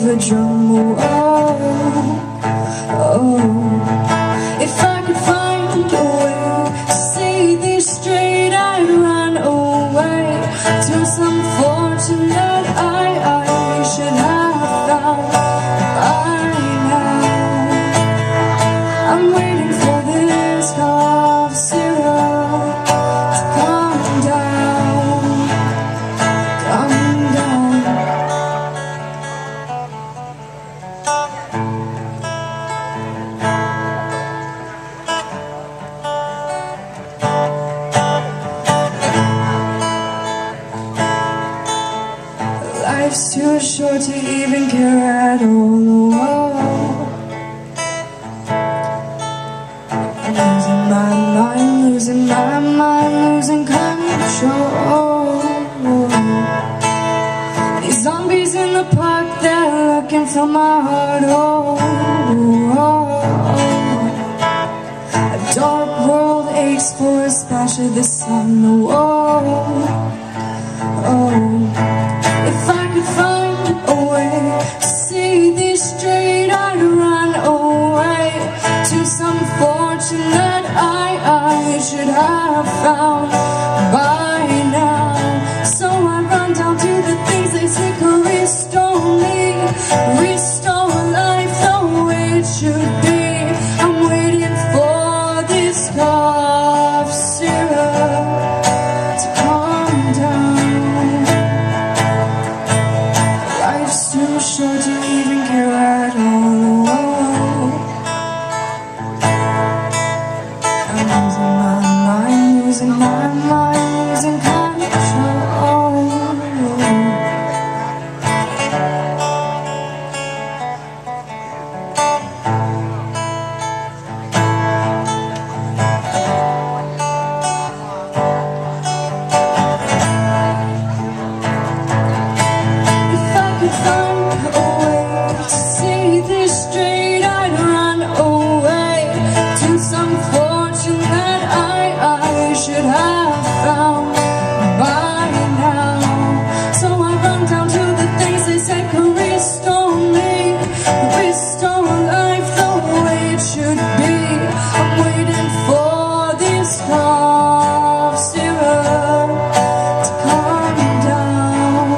the jungle. If I could find a way to see these straight, I'd run away to some fortune that I should have found by now. I'm waiting for this cough syrup to come down, come down. Life's too short to even care at all. I'm losing my mind, losing my mind, losing control. These zombies in the park, they're looking for my heart. A dark world aches for a splash of the sun. If I could find a way to see this straight, I'd run away to some fortune that I should have found by now. So I run down to the things they say could restore me, restore life the way it should be. I'm waiting for this cough syrup to calm down. Life's too short to even care at all. I'm losing my mind, losing my mind, losing control. If I could find a way to see this straight, I'd run away to some fortune that I should have found by now. So I run down to the things they say could restore me, restore life the way it should be. I'm waiting for this cough syrup to calm down.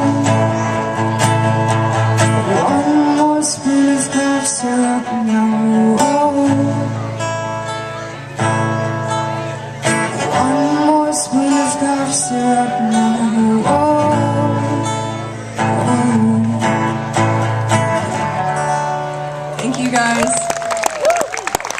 One more spoon of cough syrup now. One more spoon of cough syrup now.